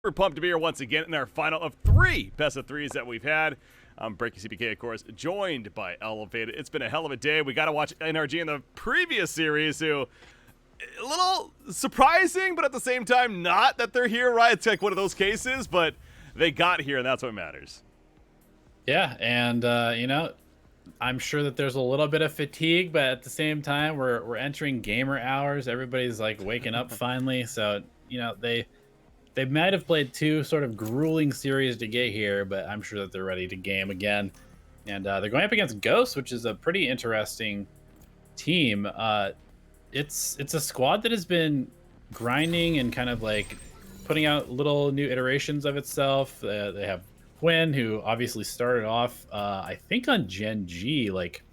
super pumped to be here once again in our final of 3 best of 3s that we've had. I'm Breaking CPK, of course, joined by Elevated. It's been a hell of a day. We got to watch NRG in the previous series, who a little surprising, but at the same time, not that they're here, right? It's like one of those cases, but they got here, and that's what matters. Yeah, and you know, I'm sure that there's a little bit of fatigue, but at the same time, we're entering gamer hours. Everybody's like waking up finally, so you know they might have played 2 sort of grueling series to get here, but I'm sure that they're ready to game again. And they're going up against Ghost, which is a pretty interesting team. It's a squad that has been grinding and kind of like putting out little new iterations of itself. They have Quinn, who obviously started off, I think on Gen G like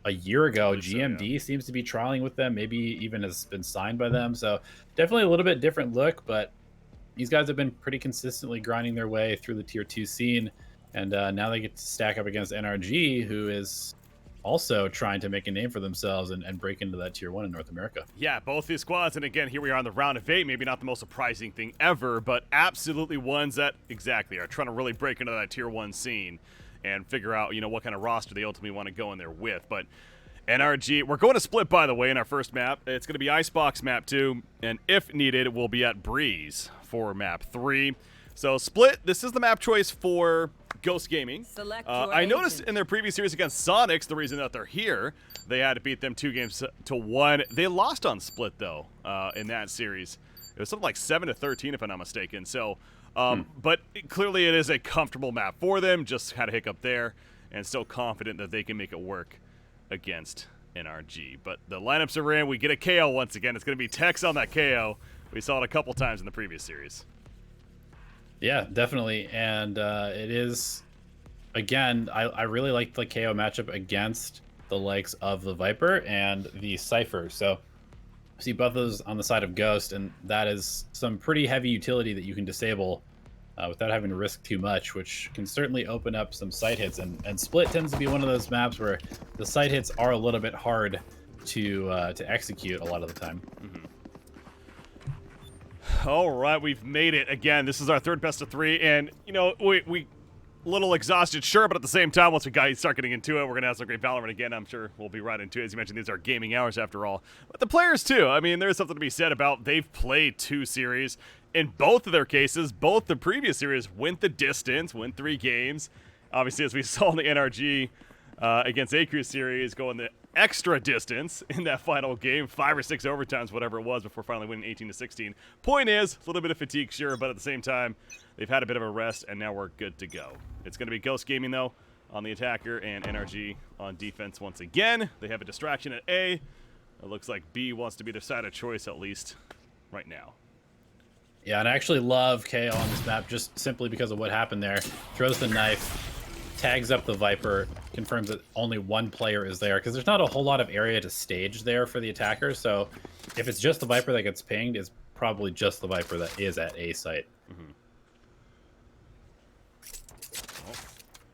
a year ago. GMD seems to be trialing with them, maybe even has been signed by them. So definitely a little bit different look, but these guys have been pretty consistently grinding their way through the tier 2 scene. And now they get to stack up against NRG, who is also trying to make a name for themselves and break into that tier 1 in North America. Yeah, both these squads, and again, here we are on the round of 8, maybe not the most surprising thing ever, but absolutely ones that, exactly, are trying to really break into that tier 1 scene and figure out, you know, what kind of roster they ultimately want to go in there with. But NRG, we're going to split, by the way, in our first map. It's going to be Icebox map 2, and if needed, we'll be at Breeze for map 3. So split, this is the map choice for Ghost Gaming. I noticed in their previous series against Sonics, the reason that they're here, they had to beat them 2 games to 1. They lost on split, though, in that series. It was something like 7-13, if I'm not mistaken. So, but clearly it is a comfortable map for them. Just had a hiccup there, and still confident that they can make it work against NRG. But the lineups are in. We get a KO once again. It's going to be Tex on that KO. We saw it a couple times in the previous series. Yeah, definitely. And it is, again, I really like the KO matchup against the likes of the Viper and the Cypher. So see both of those on the side of Ghost, and that is some pretty heavy utility that you can disable without having to risk too much, which can certainly open up some site hits. And Split tends to be one of those maps where the site hits are a little bit hard to execute a lot of the time. All right, we've made it again. This is our 3rd best of 3, and you know we a little exhausted, sure, but at the same time, once we start getting into it, we're gonna have some great Valorant again. I'm sure we'll be right into it. As you mentioned, these are gaming hours after all. But the players too. I mean, there's something to be said about they've played 2 series. In both of their cases, both the previous series went the distance, went 3 games. Obviously, as we saw in the NRG against ACRU series, going the extra distance in that final game, 5 or 6 overtimes, whatever it was, before finally winning 18-16. Point is, a little bit of fatigue, sure, but at the same time, they've had a bit of a rest, and now we're good to go. It's going to be Ghost Gaming, though, on the attacker, and NRG on defense once again. They have a distraction at A. It looks like B wants to be their side of choice, at least right now. Yeah, and I actually love KO on this map just simply because of what happened there. Throws the knife, tags up the Viper, confirms that only 1 player is there, because there's not a whole lot of area to stage there for the attacker. So if it's just the Viper that gets pinged, it's probably just the Viper that is at A site.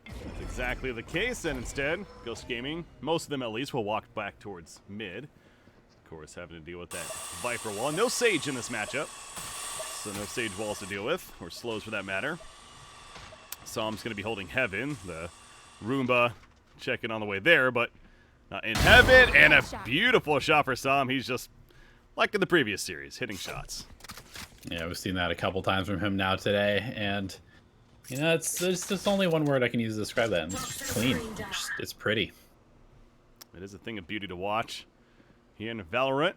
That's exactly the case, and instead, Ghost Gaming, most of them at least, will walk back towards mid. Of course, having to deal with that Viper wall. No Sage in this matchup, so no Sage walls to deal with, or slows for that matter. Psalm's going to be holding Heaven. The Roomba checking on the way there, but not in Heaven. And a beautiful shot for Psalm. He's just, like in the previous series, hitting shots. Yeah, we've seen that a couple times from him now today. And, you know, there's just only one word I can use to describe that, and it's just clean. It's pretty. It is a thing of beauty to watch. Here in Valorant,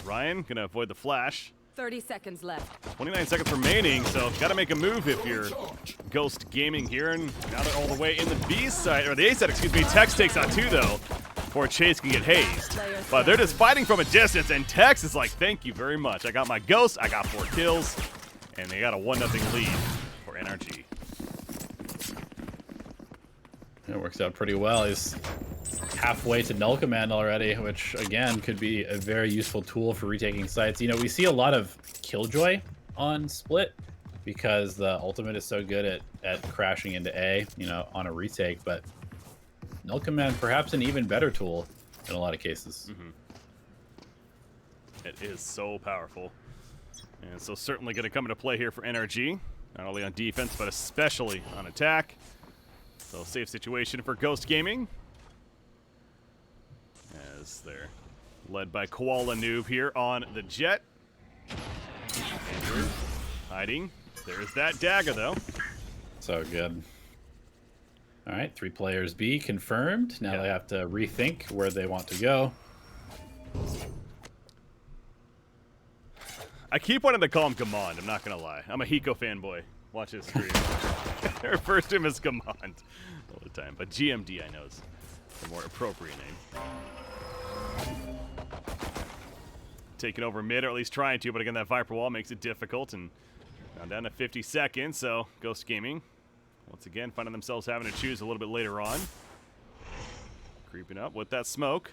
Ryan going to avoid the flash. 30 seconds left. 29 seconds remaining, so got to make a move if you're Ghost Gaming here. And now they're all the way in the B side, or the A side, excuse me. Tex takes on 2, though, before Chase can get hazed. But they're just fighting from a distance, and Tex is like, thank you very much. I got my Ghost, I got 4 kills, and they got a 1-0 lead for NRG. It works out pretty well. He's halfway to null command already, which again could be a very useful tool for retaking sites. You know, we see a lot of killjoy on split because the ultimate is so good at crashing into A, you know, on a retake, but null command perhaps an even better tool in a lot of cases. It is so powerful. And so certainly going to come into play here for NRG. Not only on defense, but especially on attack. So safe situation for Ghost Gaming. As they're led by Koala Noob here on the Jet. Andrew hiding. There's that dagger, though. So good. All right, 3 players B confirmed. Now they have to rethink where they want to go. I keep wanting to call him Gamond, I'm not going to lie. I'm a Hiko fanboy. Watch his stream. I refer to him as Gamond all the time. But GMD, I know, is the more appropriate name. Taking over mid, or at least trying to, but again, that Viper wall makes it difficult. And now down to 50 seconds, so Ghost Gaming, once again, finding themselves having to choose a little bit later on. Creeping up with that smoke.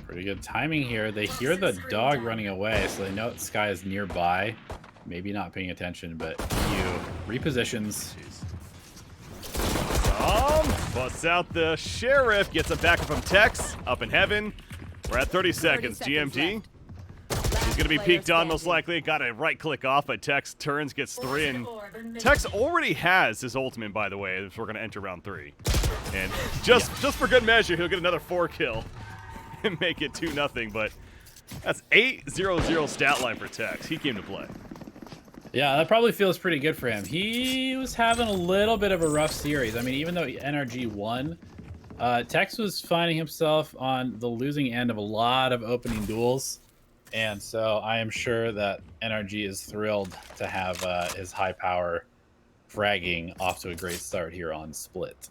Pretty good timing here. They hear the dog running away, so they know Sky is nearby. Maybe not paying attention, but you repositions. Busts out the Sheriff, gets a backup from Tex, up in heaven. We're at 30 seconds. GMD. He's going to be peeked on, most likely. Got a right click off, but Tex turns, gets 3. And Tex already has his ultimate, by the way, if we're going to enter round 3. And just for good measure, he'll get another 4 kill and make it 2-0. But that's 8-0-0 stat line for Tex. He came to play. Yeah, that probably feels pretty good for him. He was having a little bit of a rough series. I mean, even though NRG won, Tex was finding himself on the losing end of a lot of opening duels. And so I am sure that NRG is thrilled to have his high power fragging off to a great start here on Split.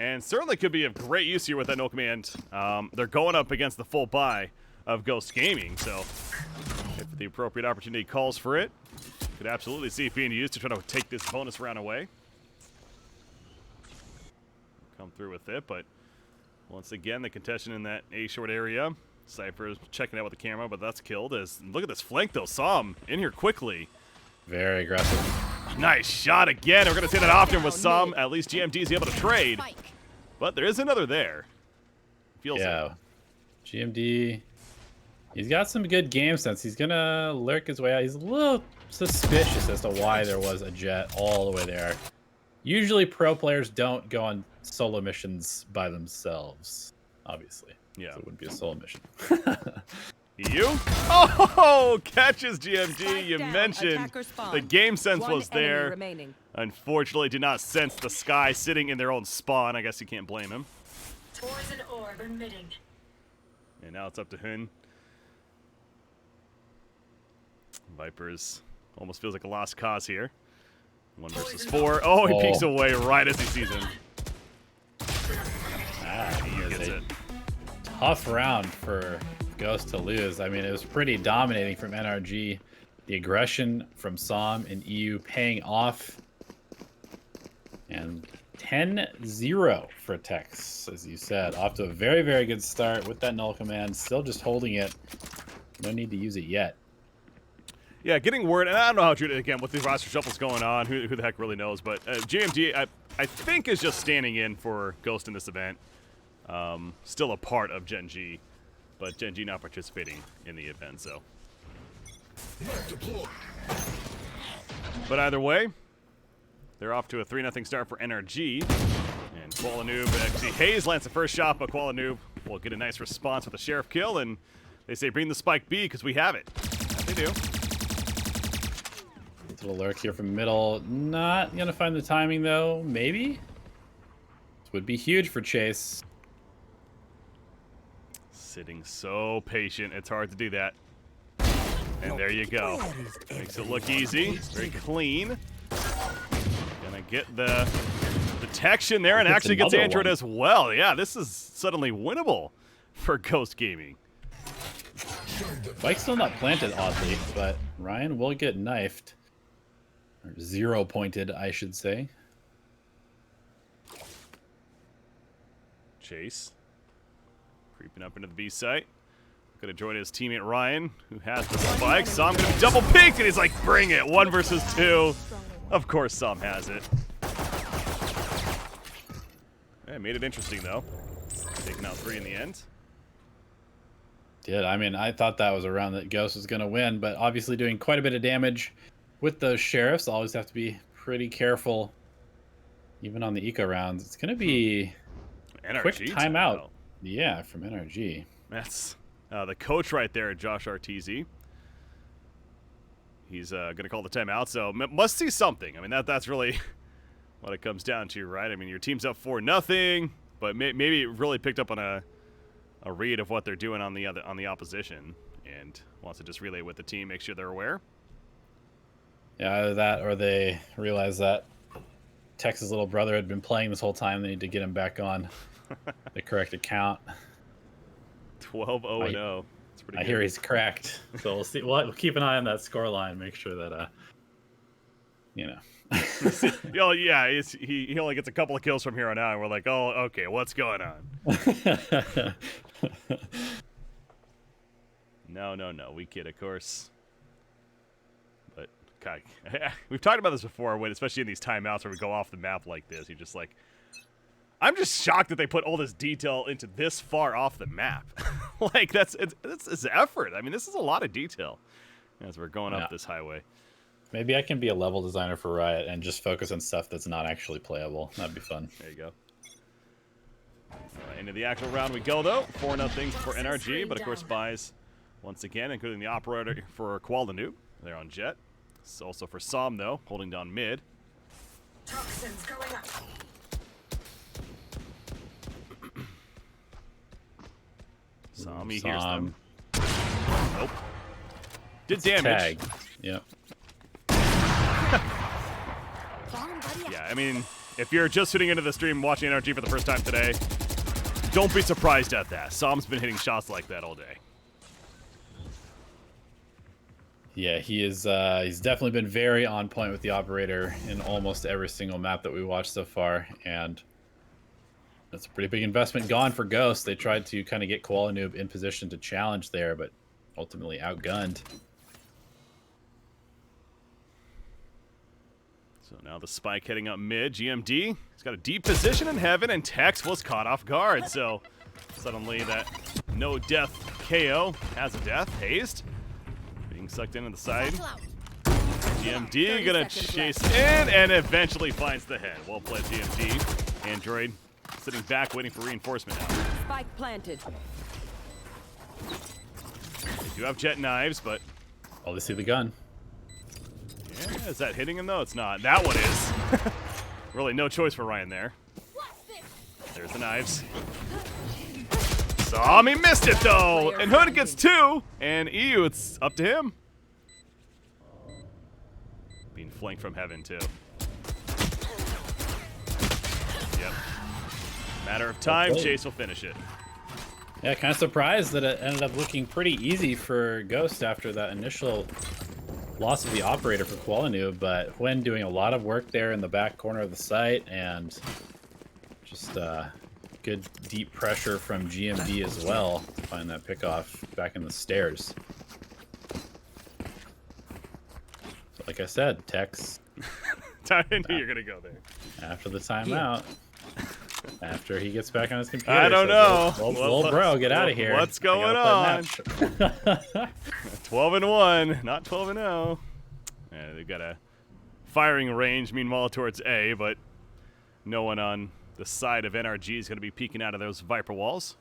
And certainly could be of great use here with that no command. They're going up against the full buy of Ghost Gaming, so if the appropriate opportunity calls for it, could absolutely see it being used to try to take this bonus round away. Come through with it, but once again, the contention in that A-short area. Cypher checking out with the camera, but that's killed. As look at this flank, though. Saw him in here quickly. Very aggressive. Nice shot again. We're going to say that often with some. At least GMD is able to trade. But there is another there. Feels like. GMD, he's got some good game sense. He's going to lurk his way out. He's a little suspicious as to why there was a jet all the way there. Usually pro players don't go on solo missions by themselves, obviously. Yeah. So it wouldn't be a solo mission. You? Oh, catches GMD. You mentioned the game sense was there. Unfortunately, did not sense the Sky sitting in their own spawn. I guess you can't blame him. Poison orb emitting. And now it's up to Hun. Vipers almost feels like a lost cause here. 1 versus 4. Oh, he peeks away right as he sees him. He gets it. Tough round for Ghost to lose. I mean, it was pretty dominating from NRG. The aggression from Som and EU paying off. And 10-0 for Tex, as you said. Off to a very, very good start with that null command. Still just holding it. No need to use it yet. Yeah, getting word, and I don't know how true, again, with the roster shuffles going on, who the heck really knows, but GMG, I think, is just standing in for Ghost in this event. Still a part of Gen G, but Gen G not participating in the event, so. But either way, they're off to a 3-0 start for NRG. And Koala Noob, actually, Hayes lands the first shot, but Koala Noob will get a nice response with the Sheriff kill, and they say bring the Spike B because we have it. They do. Little lurk here from middle. Not gonna find the timing though. Maybe. This would be huge for Chase. Sitting so patient, it's hard to do that. And there you go. Makes it look easy, very clean. Gonna get the detection there and actually gets Android as well. Yeah, this is suddenly winnable for Ghost Gaming. Bike's still not planted, oddly, but Ryan will get knifed. Or 0-pointed, I should say. Chase. Creeping up into the B site. Gonna join his teammate Ryan, who has the spike. Som gonna be double peeked, and he's like, bring it. 1 versus 2. Of course, Som has it. Yeah, made it interesting, though. Taking out 3 in the end. Did. I mean, I thought that was a round that Ghost was going to win, but obviously doing quite a bit of damage with those sheriffs. Always have to be pretty careful, even on the eco rounds. It's going to be NRG quick timeout. Yeah, from NRG. That's the coach right there, Josh Arteezy. He's going to call the timeout, so must see something. I mean, that's really what it comes down to, right? I mean, your team's up 4-0, but maybe it really picked up on a read of what they're doing on the opposition, and wants to just relay with the team, make sure they're aware. Yeah, either that or they realize that Tex's little brother had been playing this whole time. They need to get him back on the correct account. 12-0-0. It's pretty I good. hear he's cracked. So we'll see. We'll keep an eye on that score line. Make sure that, you know. Oh yeah, he only gets a couple of kills from here on out, and we're like, oh, okay, what's going on? No, we kid, of course. But God, we've talked about this before, especially in these timeouts where we go off the map like this. You're just like, I'm just shocked that they put all this detail into this far off the map. Like it's effort. I mean, this is a lot of detail as we're going up this highway. Maybe I can be a level designer for Riot and just focus on stuff that's not actually playable. That'd be fun. There you go. Into the actual round we go, though. 4-0 for NRG, but of course buys once again, including the operator for Kuala Noob. They're on Jet. It's also for Som, though, holding down mid. Toxins going up. Som, he hears them. Som. Nope. Did damage. Tag. Yep. Yeah, I mean, if you're just sitting into the stream watching NRG for the first time today, don't be surprised at that. Som's been hitting shots like that all day. Yeah, he is. He's definitely been very on point with the operator in almost every single map that we watched so far, and that's a pretty big investment gone for Ghost. They tried to kind of get Kuala Noob in position to challenge there, but ultimately outgunned. So now the spike heading up mid. GMD, he's got a deep position in heaven, and Tex was caught off guard. So suddenly that no death KO has a death. Hazed, being sucked into the side. GMD gonna chase in and eventually finds the head. Well played, GMD. Android sitting back waiting for reinforcement now. Spike planted. They do have jet knives, but Oh, they see the gun. yeah, is that hitting him though? It's not. That one is. Really no choice for Ryan there. There's the knives. He missed it though, and Hood gets 2, and EU, it's up to him. Being flanked from heaven too. Yep. Matter of time, Okay. Chase will finish it. Yeah, kind of surprised that it ended up looking pretty easy for Ghost after that initial loss of the operator for Kuala Noob, but Huen doing a lot of work there in the back corner of the site, and just good deep pressure from GMD as well to find that pickoff back in the stairs. So like I said, Tex I knew you were gonna go there. after the timeout, after he gets back on his computer. I don't know. Little bro, get out of here. What's I going gotta on? play match." 12-1, not 12-0. Yeah, they've got a firing range, meanwhile, towards A, but no one on the side of NRG is going to be peeking out of those Viper walls.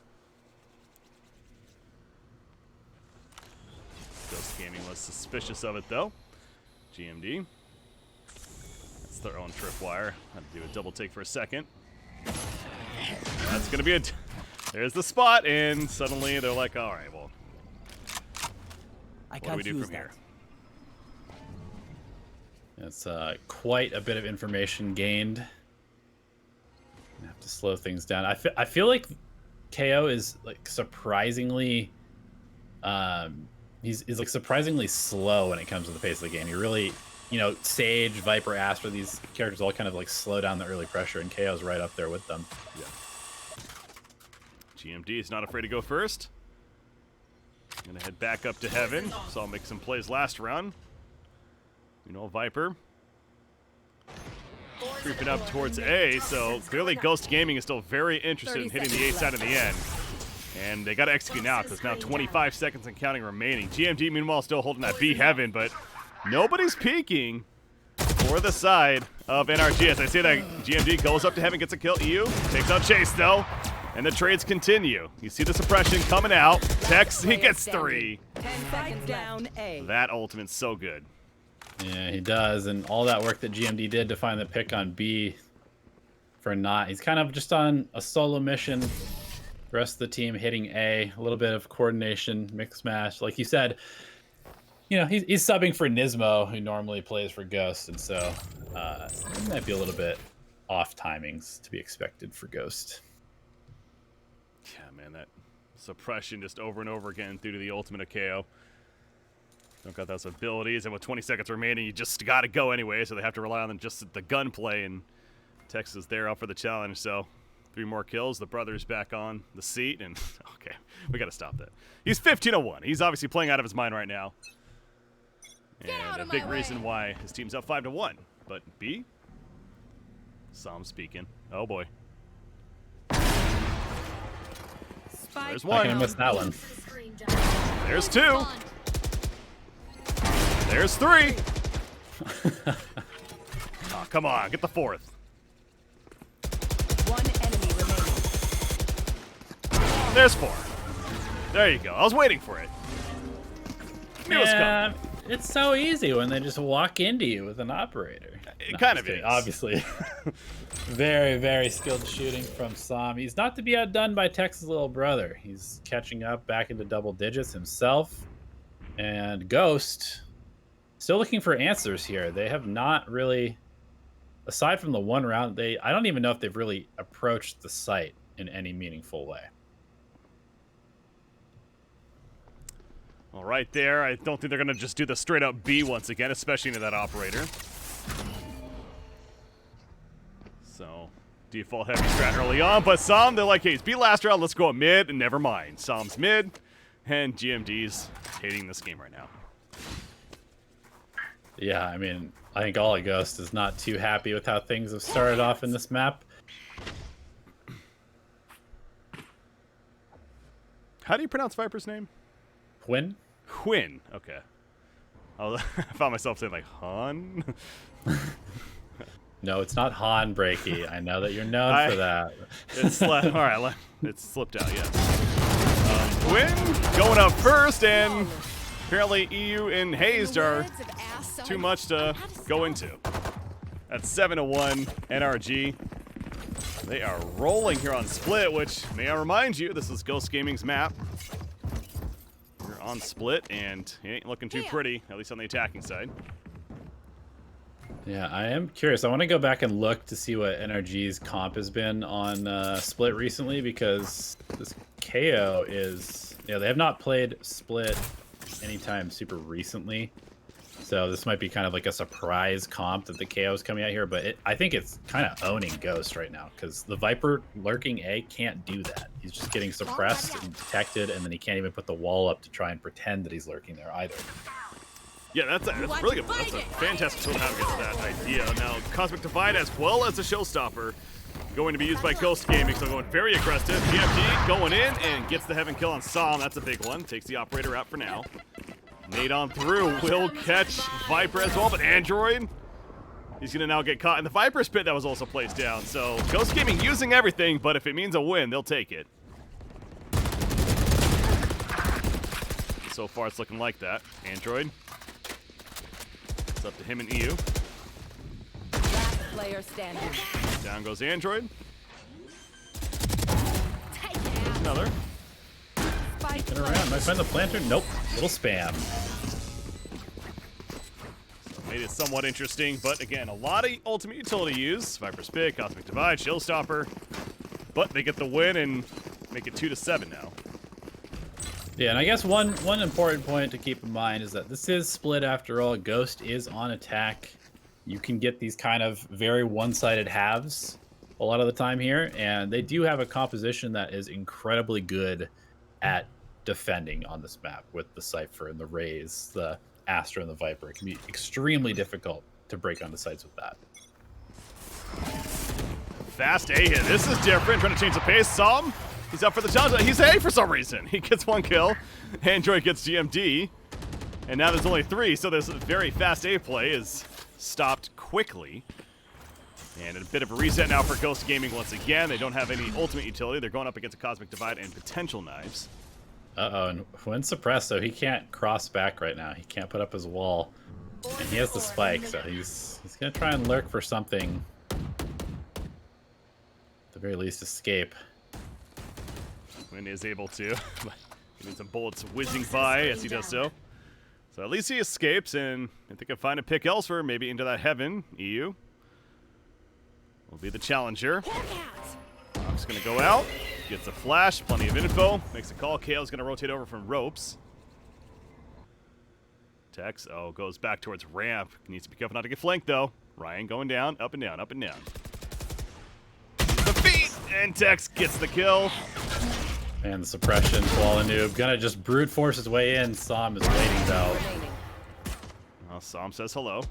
Ghost Gaming was suspicious of it, though. GMD. That's their own tripwire. Had to do a double take for a second. That's going to be it. There's the spot, and suddenly they're like, all right, well, what do we do from here? It's quite a bit of information gained. I have to slow things down. I feel like KO is like surprisingly, he's like surprisingly slow when it comes to the pace of the game. You really, you know, Sage, Viper, Astra, these characters all kind of like slow down the early pressure, and KO's right up there with them. Yeah. GMD is not afraid to go first. Gonna head back up to heaven. So I'll make some plays last round. You know, Viper creeping up towards A, so clearly Ghost Gaming is still very interested in hitting the A side in the end. And they got to execute now because now 25 seconds and counting remaining. GMD, meanwhile, still holding that B heaven, but nobody's peeking for the side of NRG. As I say that, GMD goes up to heaven, gets a kill. EU takes out Chase, though, and the trades continue. You see the suppression coming out. Tex, he gets 3. 10 seconds down. A. That ultimate's so good. Yeah, he does, and all that work that GMD did to find the pick on B for not. He's kind of just on a solo mission. The rest of the team hitting A. A little bit of coordination, mix match. Like you said, you know, he's subbing for Nismo, who normally plays for Ghost, and so it might be a little bit off timings to be expected for Ghost. Yeah, man, that suppression just over and over again through to the ultimate of KO. Don't got those abilities, and with 20 seconds remaining, you just got to go anyway, so they have to rely on just the gunplay, and Tex is there up for the challenge, so 3 more kills. The brother's back on the seat, and okay, we got to stop that. He's 15-1. He's obviously playing out of his mind right now. And a big reason why his team's up 5-1. But B? Sam speaking. Oh boy. There's I one. can miss that one. There's 2. There's 3. Oh, come on, get the 4th. One enemy remaining. There's 4. There you go. I was waiting for it. Knew it was coming. Yeah, it's so easy when they just walk into you with an operator. It kind of just is. kidding. Obviously. Very, very skilled shooting from Sam. He's not to be outdone by Tex's little brother. He's catching up back into double digits himself. And Ghost, still looking for answers here. They have not really, aside from the one round, I don't even know if they've really approached the site in any meaningful way. All right there. I don't think they're going to just do the straight up B once again, especially into that operator. So, default heavy strat early on, but Sam, they're like, hey, it's B last round, let's go mid, and never mind. Sam's mid, and GMD's hating this game right now. Yeah, I mean, I think all of Ghost is not too happy with how things have started off in this map. How do you pronounce Viper's name? Quinn? Quinn. Okay. I found myself saying like Han. No, it's not Han Breaky. I know that you're known for that. It's all right. It slipped out. Yeah. Quinn going up first, and apparently EU and Hazed are too much to go into. That's 7-1 NRG. They are rolling here on Split, which may I remind you, this is Ghost Gaming's map. We're on Split, and it ain't looking too pretty, at least on the attacking side. Yeah, I am curious. I want to go back and look to see what NRG's comp has been on Split recently, because this KO is, they have not played Split anytime super recently. So this might be kind of like a surprise comp that the KO is coming out here, but I think it's kind of owning Ghost right now, because the Viper lurking A can't do that. He's just getting suppressed and detected, and then he can't even put the wall up to try and pretend that he's lurking there either. Yeah, that's really good. That's a fantastic tool to have against that idea. Now, Cosmic Divide as well as a Showstopper going to be used by Ghost Gaming, so going very aggressive. GMT going in and gets the heaven kill on Sam. That's a big one. Takes the operator out for now. Nade on through will catch Viper as well, but Android, he's going to now get caught in the Viper Spit that was also placed down. So Ghost Gaming using everything, but if it means a win, they'll take it. So far, it's looking like that. Android. It's up to him and EU. Last player standing. Down goes Android. There's another. Turn around. Might find the planter. Nope. Little spam. So made it somewhat interesting, but again, a lot of ultimate utility use. Viper Spit, Cosmic Divide, Showstopper. But they get the win and make it 2-7 now. Yeah, and I guess one important point to keep in mind is that this is Split after all. Ghost is on attack. You can get these kind of very one-sided halves a lot of the time here, and they do have a composition that is incredibly good at defending on this map with the Cypher and the Raze, the Astra and the Viper. It can be extremely difficult to break onto sites with that. Fast A hit. This is different. Trying to change the pace. Sam He's up for the challenge. He's A for some reason. He gets 1 kill. Android gets GMD. And now there's only 3, so this very fast A play is stopped quickly. And a bit of a reset now for Ghost Gaming once again. They don't have any ultimate utility. They're going up against a Cosmic Divide and potential knives. Uh-oh, and when suppressed, so he can't cross back right now. He can't put up his wall. And he has the spike, so he's going to try and lurk for something. At the very least, escape. When he is able to. Getting some bullets whizzing by as he does so. So at least he escapes, and if they can find a pick elsewhere, maybe into that heaven, EU will be the challenger. Rock's going to go out. Gets a flash, plenty of info. Makes a call. Kale's going to rotate over from ropes. Tex, goes back towards ramp. Needs to be careful not to get flanked, though. Ryan going down, up and down, up and down. The feet! And Tex gets the kill. And the suppression, Koala Noob. Gonna just brute force his way in. Som is waiting, though. Well, Som says hello.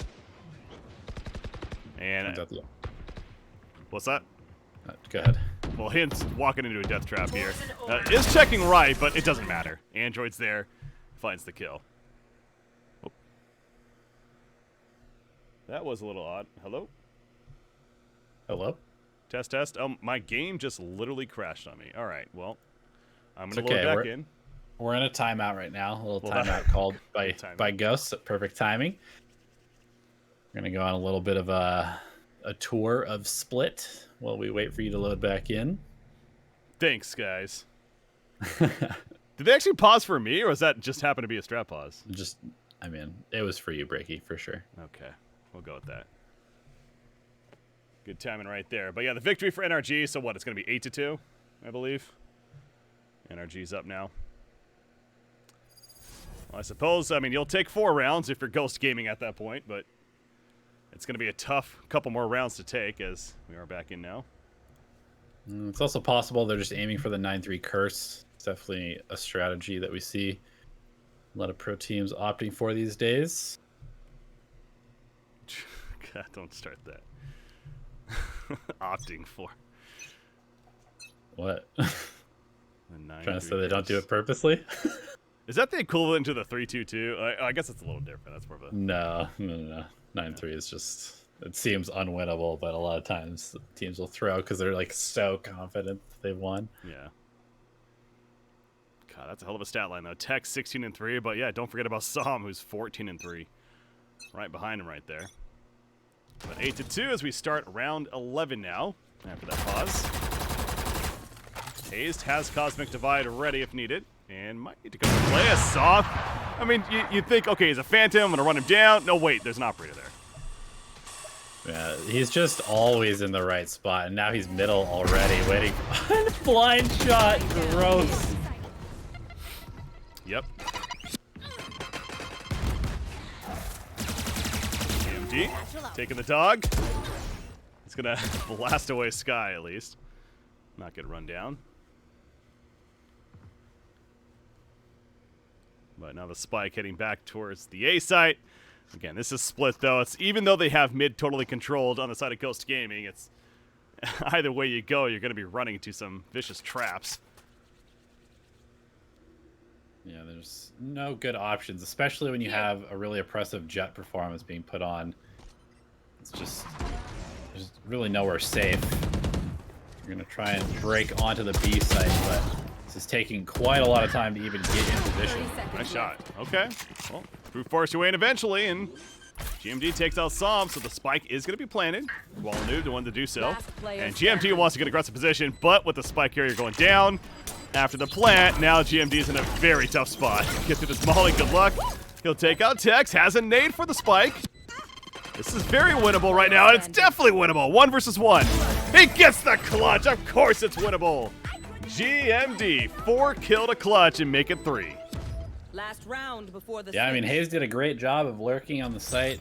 And... Yeah. what's that? Go ahead. Well, Hint's walking into a death trap here. Is checking right, but it doesn't matter. Android's there. Finds the kill. Oh. That was a little odd. Hello? Hello? Test, test. My game just literally crashed on me. All right, well, I'm going It's to okay. load back in. We're in a timeout right now. A little Well, timeout called by timeout. Ghosts at perfect timing. We're going to go on a little bit of a tour of Split while we wait for you to load back in. Thanks, guys. Did they actually pause for me, or was that just happen to be a strap pause? Just, I mean, it was for you, Breaky, for sure. Okay, we'll go with that. Good timing right there. But yeah, the victory for NRG. So what? It's going to be 8-2, I believe. NRG's up now. Well, I suppose, I mean, you'll take 4 rounds if you're Ghost Gaming at that point, but it's going to be a tough couple more rounds to take as we are back in now. It's also possible they're just aiming for the 9-3 curse. It's definitely a strategy that we see a lot of pro teams opting for these days. God, don't start that. Opting for. What? The Trying to 9-3 say they don't do curse. it purposely? Is that the equivalent to the 3-2-2? I guess it's a little different. That's more of a... No. 9-3 is just, it seems unwinnable, but a lot of times teams will throw because they're like so confident that they've won. Yeah. God, that's a hell of a stat line though. Tex 16-3, but yeah, don't forget about Som, who's 14-3. Right behind him right there. But 8-2 as we start round 11 now. After that pause. Hazed has Cosmic Divide ready if needed. And might need to go play a soft. I mean, you'd think, okay, he's a Phantom, I'm going to run him down. No, wait, there's an operator there. Yeah, he's just always in the right spot, and now he's middle already, waiting. Blind shot, gross. Yep. AMD taking the dog. It's going to blast away Sky at least. Not get run down. But now the spike heading back towards the A site. Again, this is split though. It's even though they have mid totally controlled on the side of Ghost Gaming, it's either way you go, you're going to be running into some vicious traps. Yeah, there's no good options, especially when you have a really oppressive jet performance being put on. It's just, there's really nowhere safe. You're going to try and break onto the B site, but this is taking quite a lot of time to even get in position. Nice shot. Okay. Well, brute force your way in eventually, and GMD takes out Som, so the spike is going to be planted. Walanu, the one to do so. And GMD wants to get aggressive position, but with the spike carrier going down, after the plant, now GMD's in a very tough spot. Get through this molly, good luck. He'll take out Tex, has a nade for the spike. This is very winnable right now, and it's definitely winnable. 1 versus 1. He gets the clutch. Of course it's winnable. GMD, 4 kill to clutch and make it 3. Last round before the Yeah, I mean, switch. Hayes did a great job of lurking on the site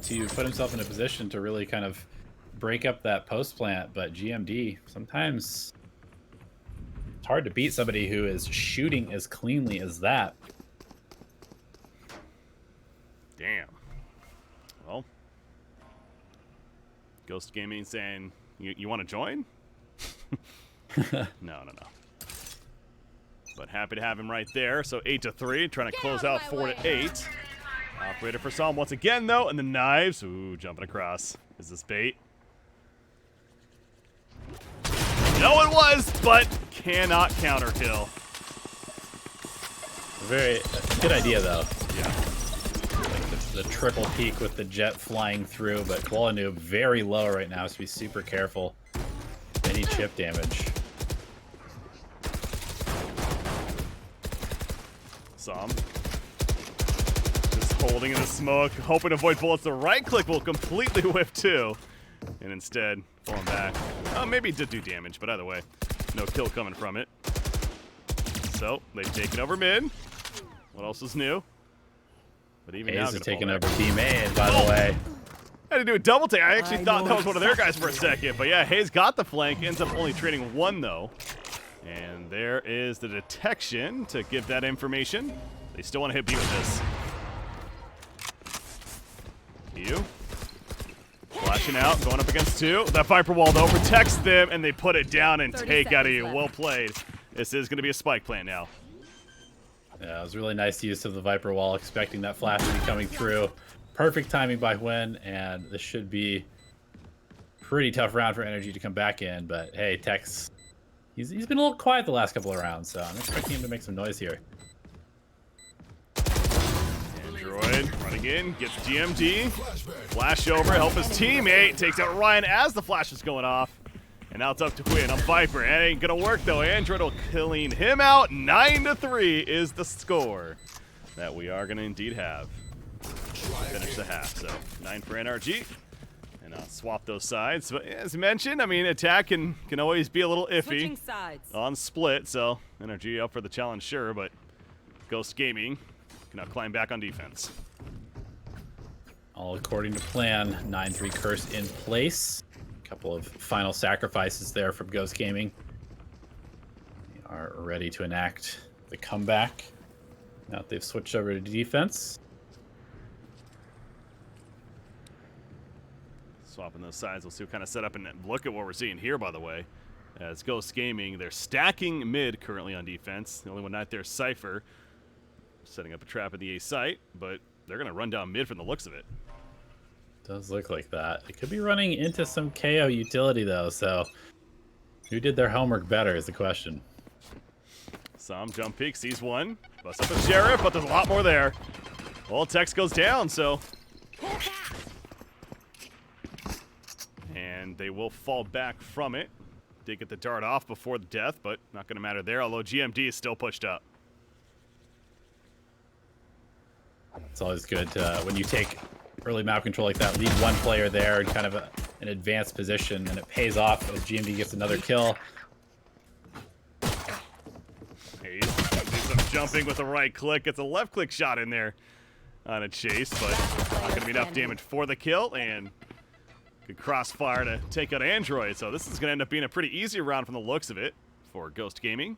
to put himself in a position to really kind of break up that post plant, but GMD, sometimes it's hard to beat somebody who is shooting as cleanly as that. Damn. Well, Ghost Gaming saying, you want to join? No. but happy to have him right there. So 8-3, trying to close out 4-8. Operator for Psalm once again, though, and the knives. Ooh, jumping across. Is this bait? No, it was, but cannot counter kill. Very good idea, though. Yeah. Like the triple peek with the jet flying through, but Koala Noob very low right now, so be super careful. Any chip damage. Psalm. Just holding in the smoke, hoping to avoid bullets. The right click will completely whiff too. And instead, falling back. Oh, maybe it did do damage, but either way, no kill coming from it. So, they've taken over mid. What else is new? But even now, Hayes is taking over B main, by the way. I had to do a double take. I actually thought that was one of their guys for a second. But yeah, Hayes got the flank, ends up only trading one, though. And there is the detection to give that information. They still want to hit B with this. You. Flashing out, going up against two. That Viper wall, though, protects them, and they put it down and take out of you. Well played. This is going to be a spike plant now. Yeah, it was really nice use of the Viper wall, expecting that flash to be coming through. Perfect timing by Huen, and this should be pretty tough round for NRG to come back in. But hey, Tex, he's been a little quiet the last couple of rounds, so I'm expecting him to make some noise here. Android running in, gets GMD. Flash over, help his teammate. Takes out Ryan as the flash is going off. And now it's up to Quinn on Viper. It ain't gonna work though. Android will clean him out. 9-3 is the score that we are gonna indeed have. Finish the half. So 9 for NRG. And I'll swap those sides. But as mentioned, I mean, attack can always be a little iffy on split. So NRG up for the challenge, sure, but Ghost Gaming can now climb back on defense. All according to plan. 9-3 curse in place. Couple of final sacrifices there from Ghost Gaming. We are ready to enact the comeback. Now that they've switched over to defense. Swapping those sides, we'll see what kind of setup, and look at what we're seeing here, by the way. As Ghost Gaming, they're stacking mid currently on defense. The only one not there is Cypher. Setting up a trap at the A site, but they're going to run down mid from the looks of it. Does look like that. It could be running into some KO utility though, so who did their homework better is the question. Some jump peek, sees one, busts up the Sheriff, but there's a lot more there. Well, Tex goes down, so. And they will fall back from it. Did get the dart off before the death, but not going to matter there, although GMD is still pushed up. It's always good when you take early map control like that, leave one player there in kind of an advanced position, and it pays off as GMD gets another kill. Hayes does some jumping with a right click. Gets a left click shot in there on a chase, but not going to be enough damage for the kill, and good crossfire to take out Android. So this is going to end up being a pretty easy round from the looks of it for Ghost Gaming.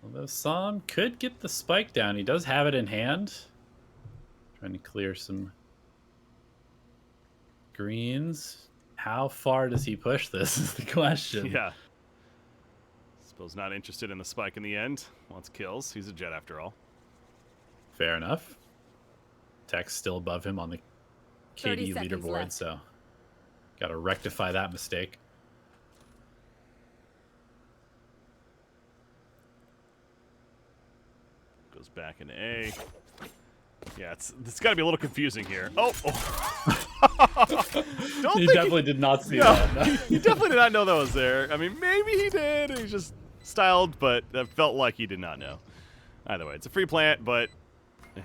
Although Sam could get the spike down. He does have it in hand. Trying to clear some greens. How far does he push this is the question. Yeah. Suppose not interested in the spike in the end. Wants kills. He's a jet after all. Fair enough. Tech's still above him on the KD leaderboard, left. So got to rectify that mistake. Goes back into A. Yeah, it's got to be a little confusing here. Oh, He definitely did not see that. No. He definitely did not know that was there. I mean, maybe he did. He just styled, but that felt like he did not know. Either way, it's a free plant, but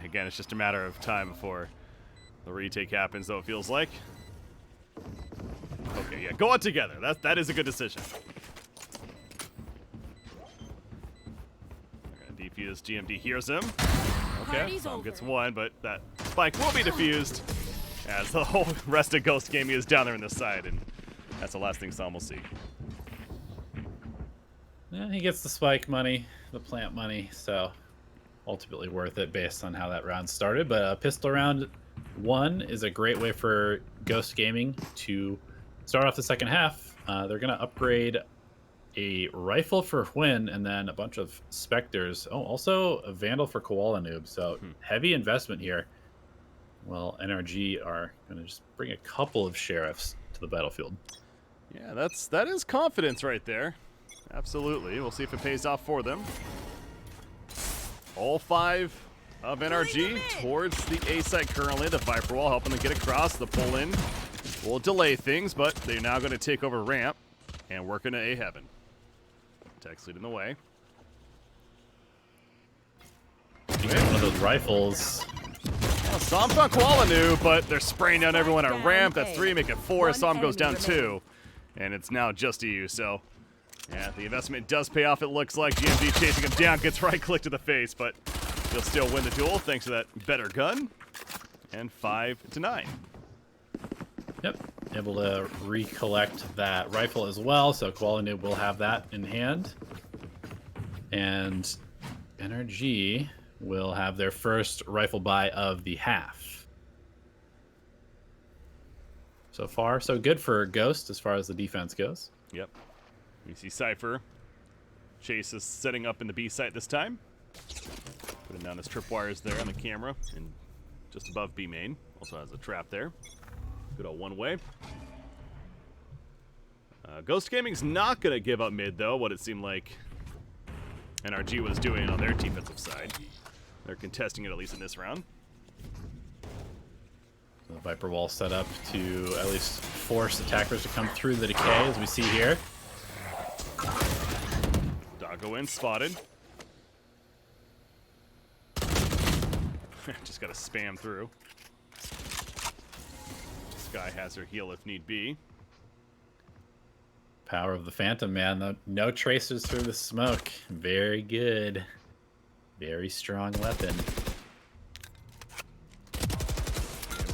again, it's just a matter of time before the retake happens, though it feels like. Okay, yeah, go out together. That is a good decision. They're gonna defuse. GMD hears him. Okay, Sam gets one, but that spike will be defused as the whole rest of Ghost Gaming is down there in this side, and that's the last thing Sam will see. Yeah, he gets the spike money, the plant money, so ultimately worth it based on how that round started. But pistol round 1 is a great way for Ghost Gaming to start off the second half. They're going to upgrade a rifle for Hwyn, and then a bunch of Spectres. Oh, also a Vandal for Koala Noob. So heavy investment here. Well, NRG are going to just bring a couple of Sheriffs to the battlefield. Yeah, that is confidence right there. Absolutely. We'll see if it pays off for them. All 5 of NRG towards the A site currently. The Viper Wall helping them get across. The pull in will delay things, but they're now going to take over ramp and work into A heaven. Tex leading the way. You got one of those rifles. Well, Psalm's on Koalanu, but they're spraying down everyone at ramp. That's 3, make it 4. Psalm goes down 2. And it's now just EU, so yeah, the investment does pay off, it looks like. GMD chasing him down, gets right click to the face, but he'll still win the duel thanks to that better gun. And 5-9. Yep, able to recollect that rifle as well, so Koala Noob will have that in hand. And NRG will have their first rifle buy of the half. So far, so good for Ghost as far as the defense goes. Yep. We see Cypher. Chase is setting up in the B site this time. Putting down his tripwires there on the camera and just above B main. Also has a trap there. Good old one way. Ghost Gaming's not going to give up mid, though, what it seemed like NRG was doing on their defensive side. They're contesting it, at least in this round. The Viper Wall set up to at least force attackers to come through the decay, as we see here. Doggo in, spotted. Just got to spam through. Sky has her heal if need be. Power of the Phantom, man. No tracers through the smoke. Very good. Very strong weapon.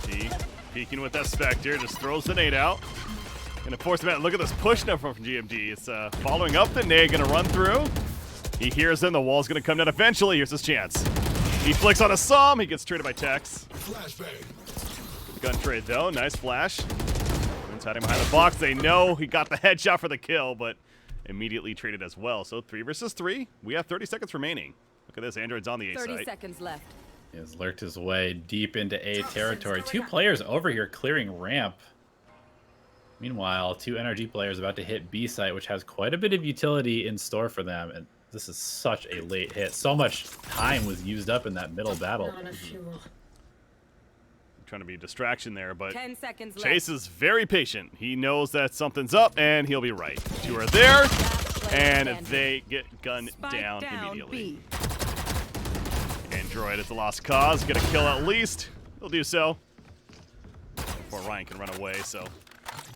GMD peeking with that Spectre. Just throws the nade out. Gonna force him out. Look at this push now from GMD. It's following up the nade. Gonna run through. He hears him. The wall's gonna come down eventually. Here's his chance. He flicks on a Psalm. He gets traded by Tex. Gun trade, though. Nice flash. Hiding behind the box. They know he got the headshot for the kill, but immediately traded as well. So 3 versus 3. We have 30 seconds remaining. Look at this. Android's on the A side. 30 seconds left. He has lurked his way deep into A territory. 2 players over here clearing ramp. Meanwhile, 2 NRG players about to hit B site, which has quite a bit of utility in store for them. And this is such a late hit. So much time was used up in that middle battle. Trying to be a distraction there, but 10 seconds Chase left. is very patient. He knows that something's up, and he'll be right. 2 are there, and they get gunned down immediately. Android is a lost cause. Get a kill at least. He'll do so before Ryan can run away. So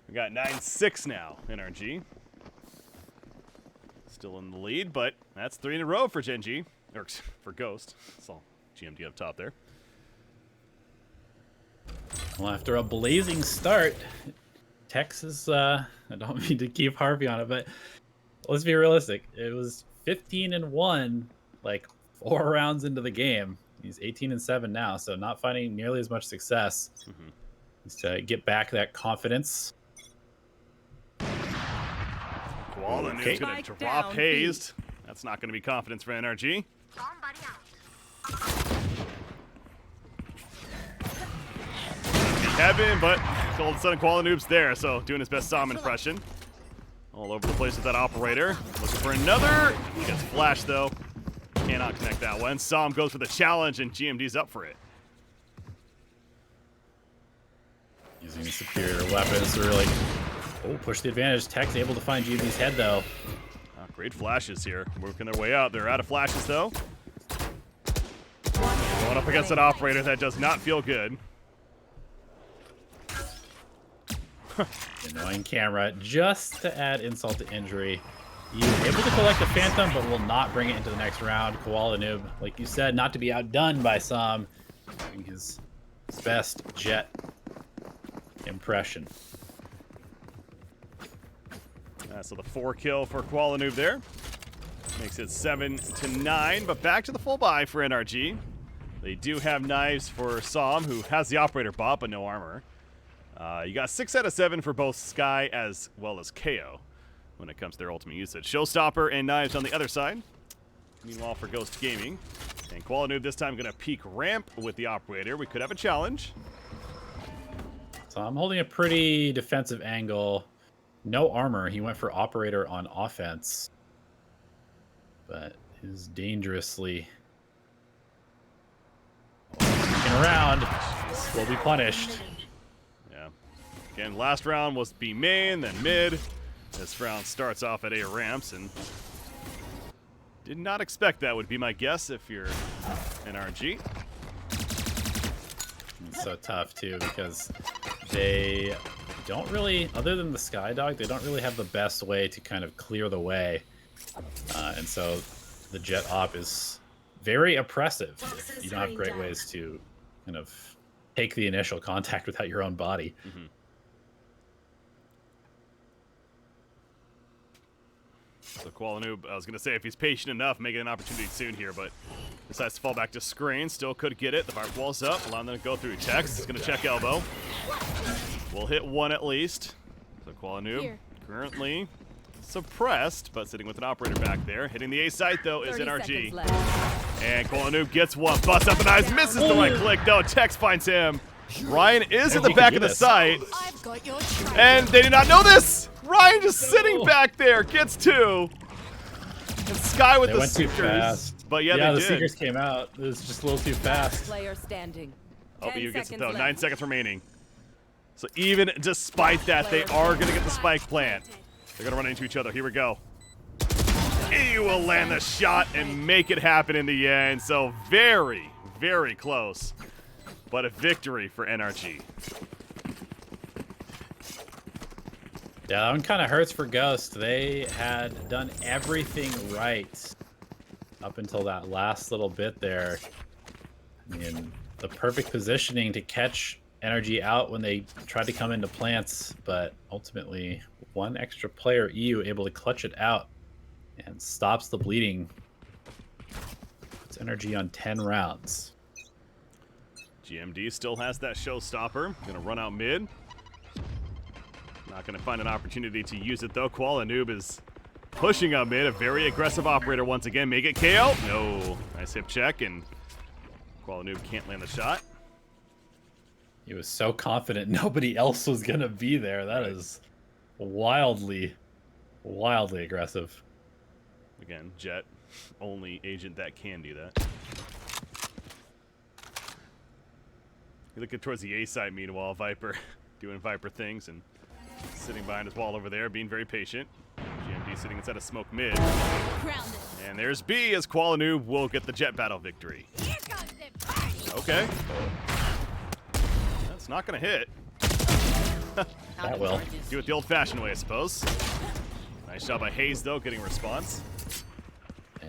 we got 9-6 now. NRG still in the lead, but that's 3 in a row for Genji, or for Ghost. It's all GMD up top there. Well, after a blazing start, Texas, I don't mean to keep Harvey on it, but let's be realistic. It was 15-1, like 4 rounds into the game. He's 18-7 now, so not finding nearly as much success. He's to get back that confidence. Koala is going to drop hazed. That's not going to be confidence for NRG. Heaven, but all of a sudden Koala Noob's there, so doing his best Psalm impression. All over the place with that operator. Looking for another. He gets flashed, though. Cannot connect that one. Psalm goes for the challenge, and GMD's up for it. Using superior weapons to really push the advantage. Tech's able to find GMD's head, though. Great flashes here. Working their way out. They're out of flashes, though. Going up against an operator that does not feel good. Annoying camera, just to add insult to injury. He's able to collect the Phantom, but will not bring it into the next round. Koala Noob, like you said, not to be outdone by some, doing his best Jet impression. So the 4 kill for Koala Noob there. Makes it 7-9, but back to the full buy for NRG. They do have knives for Psalm, who has the operator bot, but no armor. You got 6 out of 7 for both Sky as well as KO. when it comes to their ultimate usage. Showstopper and Knives on the other side. Meanwhile, for Ghost Gaming. And Qualinoob this time going to peek ramp with the operator. We could have a challenge. So I'm holding a pretty defensive angle. No armor. He went for operator on offense. But is dangerously sneaking around. Will be punished. Yeah. Again, last round was B main, then mid. This round starts off at A ramps, and did not expect that would be my guess if you're NRG. It's so tough too because they don't really, other than the Skydog, they don't really have the best way to kind of clear the way. And so the jet op is very oppressive. You don't have great ways to kind of take the initial contact without your own body. Mm-hmm. So Qualinoob, I was going to say, if he's patient enough, make it an opportunity soon here, but decides to fall back to screen. Still could get it. The firewall's up, allowing them to go through checks. He's going to check elbow. We'll hit one at least. So Qualinoob currently suppressed, but sitting with an operator back there. Hitting the A site, though, is NRG. And Qualinoob gets one. Busts out the knives, misses the right click, though. Tex finds him. Ryan is in the back of the site. And they did not know this. Ryan just sitting back there, gets two. And Sky with the went too Seekers. fast. But yeah, they the did. Seekers came out. It was just a little too fast. Player standing. Oh, BU gets it though. Left. 9 seconds remaining. So even despite that, they are going to get the spike plant. They're going to run into each other. Here we go. He will land the shot and make it happen in the end. So very, very close. But a victory for NRG. Yeah, that one kind of hurts for Ghost. They had done everything right up until that last little bit there. I mean, the perfect positioning to catch NRG out when they tried to come into plants, but ultimately one extra player, EU, able to clutch it out and stops the bleeding. Puts NRG on 10 rounds. GMD still has that showstopper. Gonna run out mid. Not gonna find an opportunity to use it though. Qualinoob is pushing up mid. A very aggressive operator once again. Make it KO. No. Nice hip check, and Qualinoob can't land the shot. He was so confident nobody else was gonna be there. That is wildly, wildly aggressive. Again, Jet, only agent that can do that. You're looking towards the A side, meanwhile, Viper doing Viper things and sitting behind his wall over there, being very patient. GMD sitting inside a smoke mid. And there's B as Qualinoob will get the Jet battle victory. Okay. That's not going to hit. That will. Do it the old-fashioned way, I suppose. Nice job by Hayes, though, getting a response.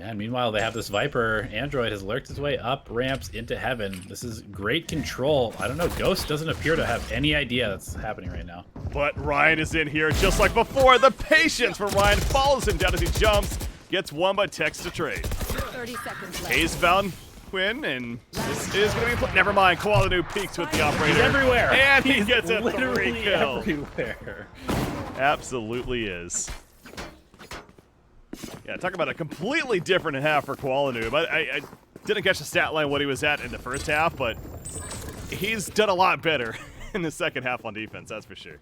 And meanwhile, they have this Viper. Android has lurked his way up ramps into heaven. This is great control. I don't know. Ghost doesn't appear to have any idea that's happening right now. But Ryan is in here just like before. The patience for Ryan follows him down as he jumps. Gets one, but Tex to trade. 30 seconds left. Hayes found Quinn, and this is going to be... Never mind. Qualinoob peeks with the operator. He's everywhere. And he He's gets a literally 3 kill. everywhere. Absolutely is. Yeah, talk about a completely different half for Qualinoob. I didn't catch the stat line what he was at in the first half, but he's done a lot better in the second half on defense, that's for sure.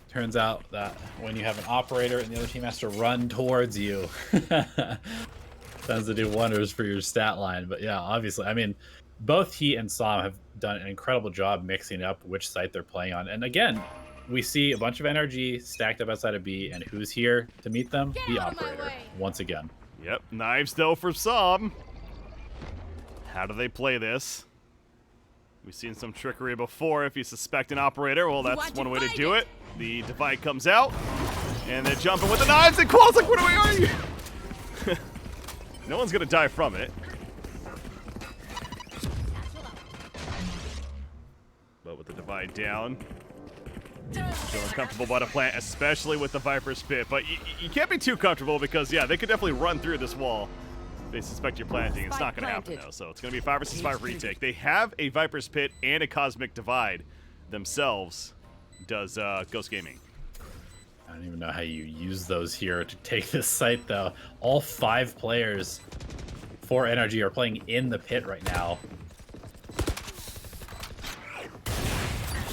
Turns out that when you have an operator and the other team has to run towards you, tends to do wonders for your stat line. But yeah, obviously, I mean, both he and Sam have done an incredible job mixing up which site they're playing on. And again, we see a bunch of NRG stacked up outside of B, and who's here to meet them? The operator, once again. Yep, knives though for Sam. How do they play this? We've seen some trickery before. If you suspect an operator, well, that's one way to do it. The divide comes out, and they're jumping with the knives, and Qual's like, what are you? No one's gonna die from it. But with the divide down, feeling comfortable by the plant, especially with the Viper's Pit. But you can't be too comfortable because, yeah, they could definitely run through this wall. If they suspect you're planting. It's not going to happen, though. So it's going to be a 5 versus 5 retake. They have a Viper's Pit and a Cosmic Divide themselves, does Ghost Gaming. I don't even know how you use those here to take this site, though. All 5 players for NRG are playing in the pit right now.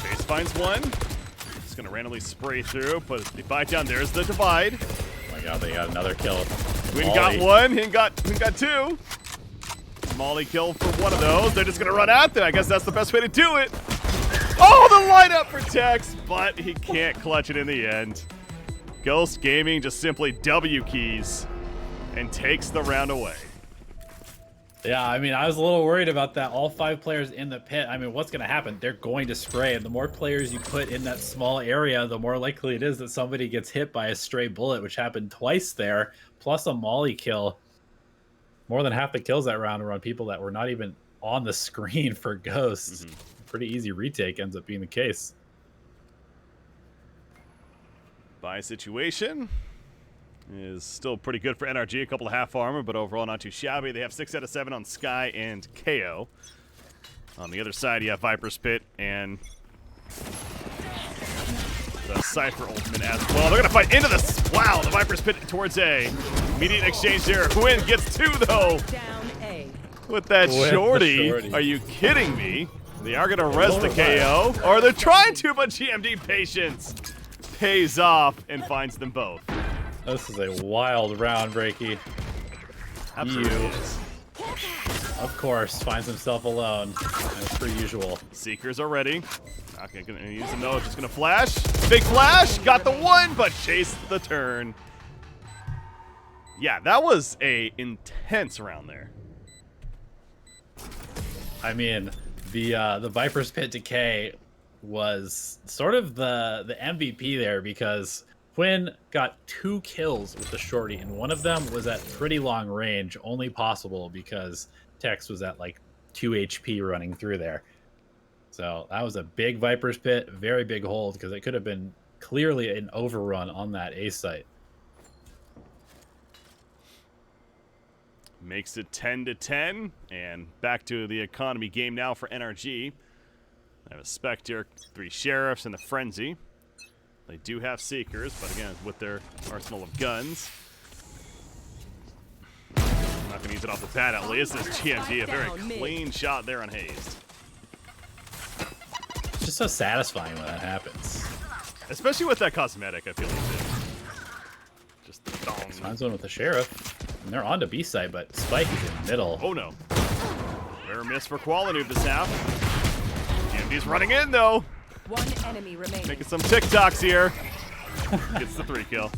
Chase finds one. Just going to randomly spray through, but they bite down. There's the divide. Oh my god, they got another kill. Win got one. Hin got 2. Molly kill for one of those. They're just going to run at them. I guess that's the best way to do it. Oh, the lineup protects, but he can't clutch it in the end. Ghost Gaming just simply W keys and takes the round away. Yeah, I mean, I was a little worried about that. All 5 players in the pit. I mean, what's going to happen? They're going to spray, and the more players you put in that small area, the more likely it is that somebody gets hit by a stray bullet, which happened twice there, plus a molly kill. More than half the kills that round were on people that were not even on the screen for Ghosts. Pretty easy retake ends up being the case. Buy situation is still pretty good for NRG. A couple of half armor, but overall not too shabby. They have 6 out of 7 on Sky and KO. On the other side, you have Viper's Pit and the Cypher ultimate as well. They're going to fight into this. Wow, the Viper's Pit towards A. Immediate exchange there. Quinn gets 2, though. Down A. With that shorty. Are you kidding me? They are going to res the KO. Or they're trying to, but GMD patience pays off and finds them both. This is a wild round, Breaky. Absolutely. Of course, finds himself alone, as per usual. Seekers are ready. Okay, gonna use them though. Just gonna flash. Big flash. Got the one, but chased the turn. Yeah, that was a intense round there. I mean, the Viper's Pit Decay was sort of the MVP there, because Quinn got 2 kills with the shorty, and one of them was at pretty long range, only possible because Tex was at like 2 HP running through there. So that was a big Viper's Pit, very big hold, because it could have been clearly an overrun on that A site. Makes it 10-10, and back to the economy game now for NRG. They have a Spectre, 3 Sheriffs, and the Frenzy. They do have Seekers, but again, with their arsenal of guns. I'm not going to use it off the bat, at least. This GMD, a very clean shot there on Hazed. It's just so satisfying when that happens. Especially with that cosmetic, I feel like it. Just the dong. Finds one with the Sheriff. And they're on to B side, but Spike is in the middle. Oh no. Rare miss for Qualinoob this half. GMD's running in though. One enemy remaining. Making some TikToks here. Gets the 3 kill.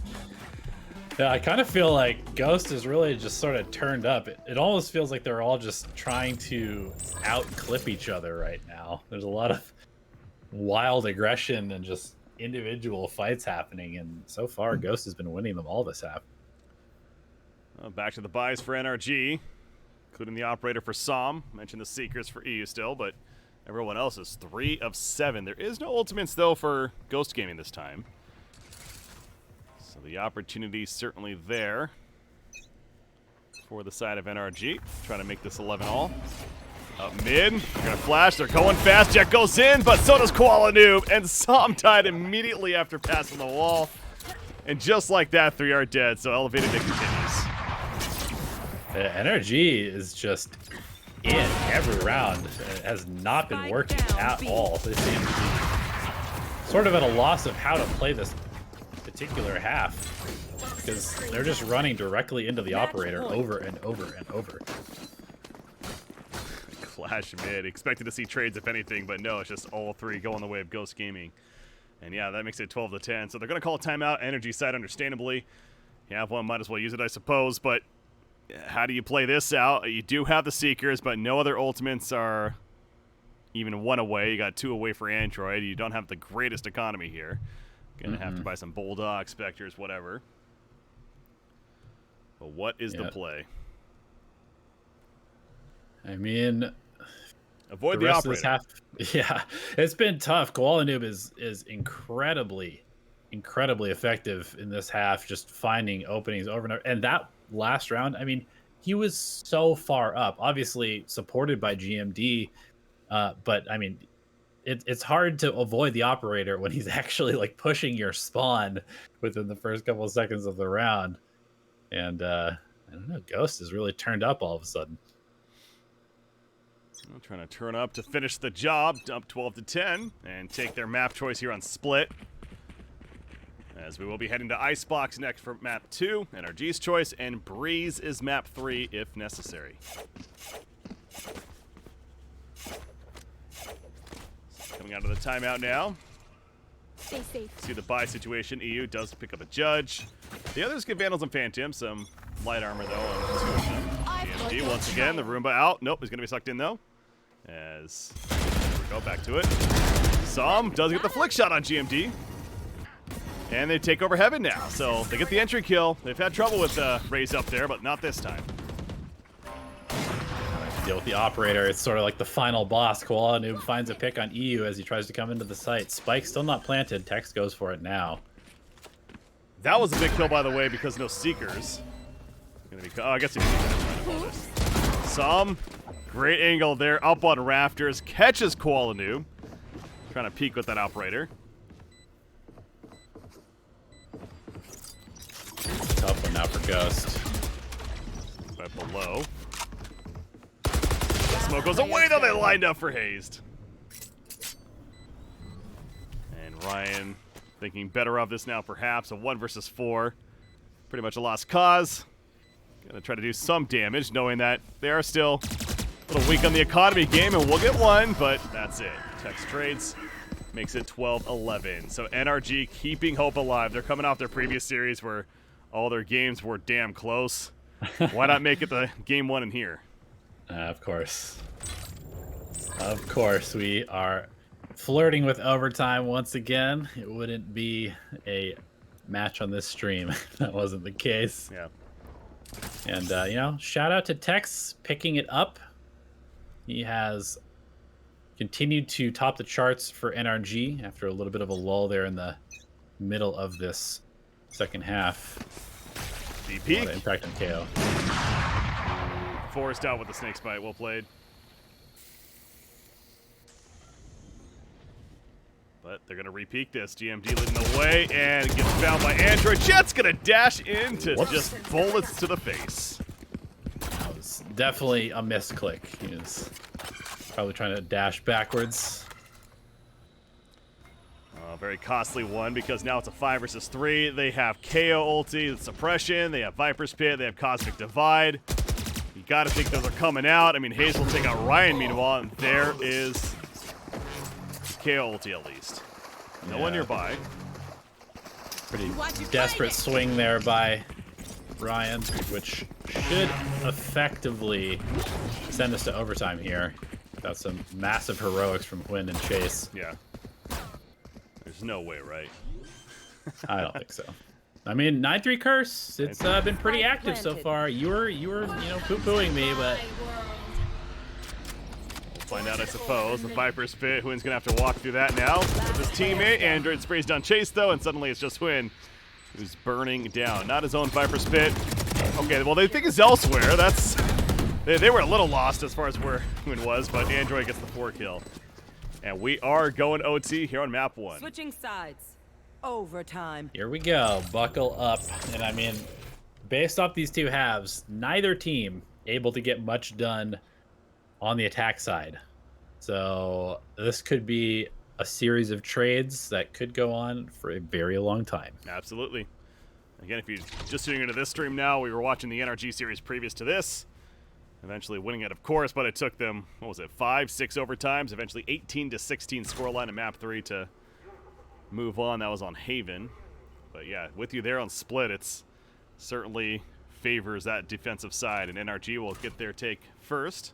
Yeah, I kind of feel like Ghost is really just sort of turned up. It almost feels like they're all just trying to out-clip each other right now. There's a lot of wild aggression and just individual fights happening, and so far Ghost has been winning them all this half. Back to the buys for NRG, including the operator for Som. Mentioned the Seekers for EU still, but everyone else is 3 of 7. There is no ultimates, though, for Ghost Gaming this time. So the opportunity certainly there for the side of NRG. Trying to make this 11-all. Up mid, they're going to flash. They're going fast. Jet goes in, but so does Qualinoob. And Som died immediately after passing the wall. And just like that, 3 are dead, so elevated it continues. NRG is just in every round. It has not been working at all. They seem to be sort of at a loss of how to play this particular half, because they're just running directly into the operator over and over and over. Flash mid. Expected to see trades if anything, but no, it's just all 3 going the way of Ghost Gaming. And yeah, that makes it 12-10. So they're going to call a timeout. Energy side, understandably. You have one, might as well use it, I suppose. But how do you play this out? You do have the Seekers, but no other ultimates are even 1 away. You got 2 away for Android. You don't have the greatest economy here. Gonna have to buy some Bulldog, Spectres, whatever. But what is the play? I mean, avoid the rest operator. of this half, yeah, it's been tough. Qualinoob is incredibly effective in this half, just finding openings over and over. And that last round, I mean, he was so far up, obviously supported by GMD, but I mean, it's hard to avoid the operator when he's actually like pushing your spawn within the first couple of seconds of the round. And I don't know, Ghost is really turned up all of a sudden. Well, trying to turn up to finish the job, dump 12 to 10, and take their map choice here on Split. As we will be heading to Icebox next for map 2, NRG's choice, and Breeze is map 3 if necessary. Coming out of the timeout now. Stay safe. See the buy situation. EU does pick up a Judge. The others get Vandals and Phantom. Some light armor, though, on 2 of them. GMD, once again, the Roomba out. Nope, he's going to be sucked in, though. As we go back to it. Som does get the flick shot on GMD. And they take over Heaven now. So they get the entry kill. They've had trouble with Raze up there, but not this time. Deal with the operator. It's sort of like the final boss. Koala Noob finds a pick on EU as he tries to come into the site. Spike still not planted. Tex goes for it now. That was a big kill, by the way, because no Seekers. Gonna be, I guess he didn't. Some great angle there, up on rafters, catches Koala Noob. Trying to peek with that operator. Tough one now for Ghost. Right below. Smoke goes away, though. They lined up for Hazed. And Ryan thinking better of this now, perhaps. A 1 versus 4. Pretty much a lost cause. Gonna try to do some damage, knowing that they are still a little weak on the economy game, and we'll get one, but that's it. Tex trades. Makes it 12-11. So NRG keeping hope alive. They're coming off their previous series where all their games were damn close. Why not make it the game 1 in here? Of course. Of course, we are flirting with overtime once again. It wouldn't be a match on this stream if that wasn't the case. Yeah. And, you know, shout out to Tex picking it up. He has continued to top the charts for NRG after a little bit of a lull there in the middle of this second half. The peak. Impact on KO. Forced out with the snake bite. Well played. But they're going to re-peek this. GMD leading the way and gets found by Android. Jet's going to dash in to just bullets to the face. That was definitely a misclick. He was probably trying to dash backwards. Very costly one because now it's a 5 versus 3. They have KO ulti, Suppression. They have Viper's Pit. They have Cosmic Divide. You got to think those are coming out. I mean, Hayes will take out Ryan meanwhile, and there is KO ulti at least. No one nearby. Pretty desperate swing there by Ryan, which should effectively send us to overtime here. Got some massive heroics from Quinn and Chase. Yeah. There's no way, right? I don't think so. I mean, 9-3 curse. It's been pretty active so far. You were, you know, poo-pooing me, but we'll find out, I suppose. The Viper's Pit. Hwin's gonna have to walk through that now with his teammate. Android sprays down Chase though, and suddenly it's just Hwin who's burning down. Not his own Viper's Pit. Okay, well they think it's elsewhere. That's they were a little lost as far as where Hwin was, but Android gets the 4 kill. And we are going OT here on map 1. Switching sides. Overtime. here we go. Buckle up. And I mean, based off these two halves, neither team able to get much done on the attack side. So this could be a series of trades that could go on for a very long time. Absolutely. Again, if you're just tuning into this stream now, we were watching the NRG series previous to this. Eventually winning it, of course, but it took them, what was it, 5, 6 overtimes, eventually 18-16 scoreline in map 3 to move on. That was on Haven. But yeah, with you there on Split, it's certainly favors that defensive side, and NRG will get their take first.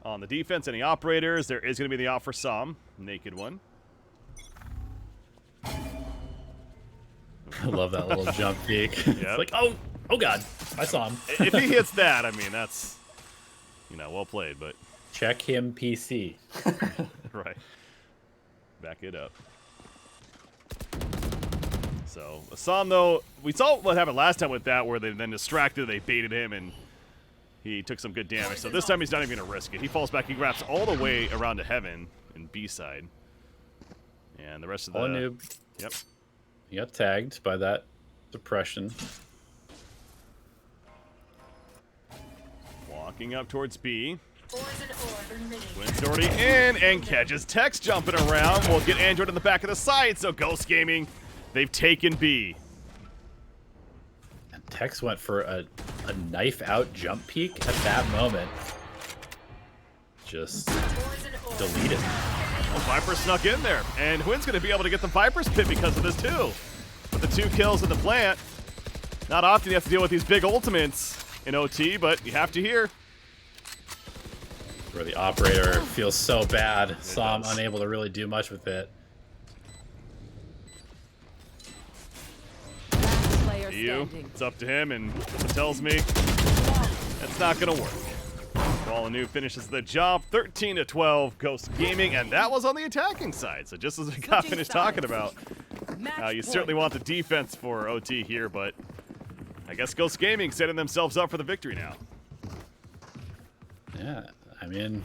On the defense, any operators, there is going to be the off for Som, naked one. I love that little jump peek. Yep. It's like, oh God, I saw him. If he hits that, I mean, that's, you know, well played, but. Check him PC. Right. Back it up. So, Assam, though, we saw what happened last time with that, where they then distracted, they baited him, and he took some good damage. So this time he's not even going to risk it. He falls back, he grabs all the way around to Heaven in B side. And the rest of the... Noob. Yep. He got tagged by that suppression. Walking up towards B. Wynn's already in, and catches Tex jumping around. We'll get Android in the back of the site, so Ghost Gaming, they've taken B. And Tex went for a knife out jump peek at that moment. Just deleted. Well, Viper snuck in there, and Wynn's going to be able to get the Viper's pit because of this too. With the 2 kills in the plant, not often you have to deal with these big ultimates in OT, but you have to here. Where the operator feels so bad, Sam unable to really do much with it. Last player You, standing. it's up to him, and it tells me that's not going to work. New finishes the job, 13-12, Ghost Gaming, and that was on the attacking side. So just as we got finished talking about, you certainly want the defense for OT here, but I guess Ghost Gaming setting themselves up for the victory now. Yeah, I mean,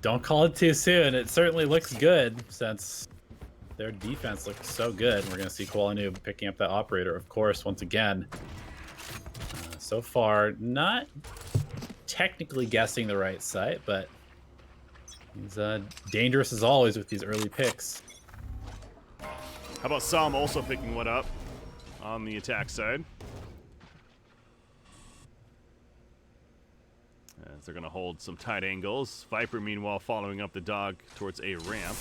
don't call it too soon. It certainly looks good since their defense looks so good. We're going to see Noob picking up that operator, of course, once again. So far, not technically guessing the right site, but he's dangerous as always with these early picks. How about Sam also picking one up on the attack side? As they're going to hold some tight angles. Viper, meanwhile, following up the dog towards a ramp.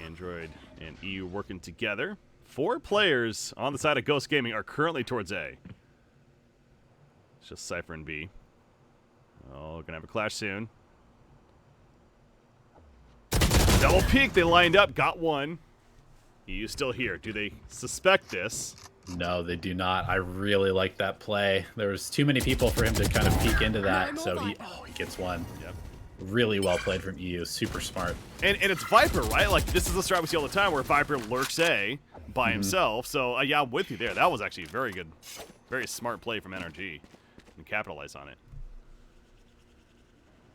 Android and EU working together. 4 players on the side of Ghost Gaming are currently towards A. It's just Cypher and B. Oh, gonna have a clash soon. Double peek, they lined up, got one. EU still here. Do they suspect this? No, they do not. I really like that play. There was too many people for him to kind of peek into that, so he gets one. Yep. Really well played from EU. Super smart. And it's Viper, right? Like, this is the strat we see all the time where Viper lurks A by himself. So, yeah, I'm with you there. That was actually very good. Very smart play from NRG. And capitalize on it.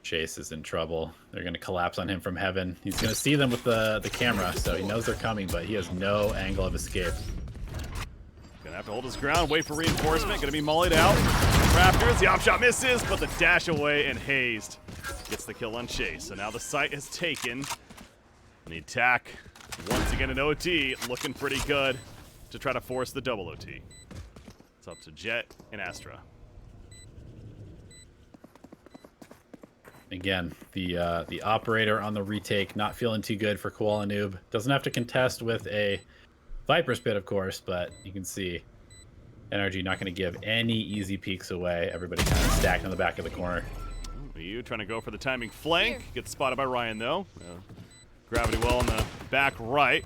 Chase is in trouble. They're going to collapse on him from heaven. He's going to see them with the camera, so he knows they're coming, but he has no angle of escape. Gonna have to hold his ground, wait for reinforcement. Gonna be mollied out. Raptors, the op shot misses, but the dash away, and Hazed gets the kill on Chase. So now the site is taken. And the attack, once again in OT, looking pretty good to try to force the double OT. It's up to Jet and Astra. Again, the operator on the retake not feeling too good for Koala Noob. Doesn't have to contest with a Viper's Pit, of course, but you can see NRG not going to give any easy peeks away. Everybody kind of stacked in the back of the corner. You trying to go for the timing flank. Gets spotted by Ryan, though. Gravity well on the back right.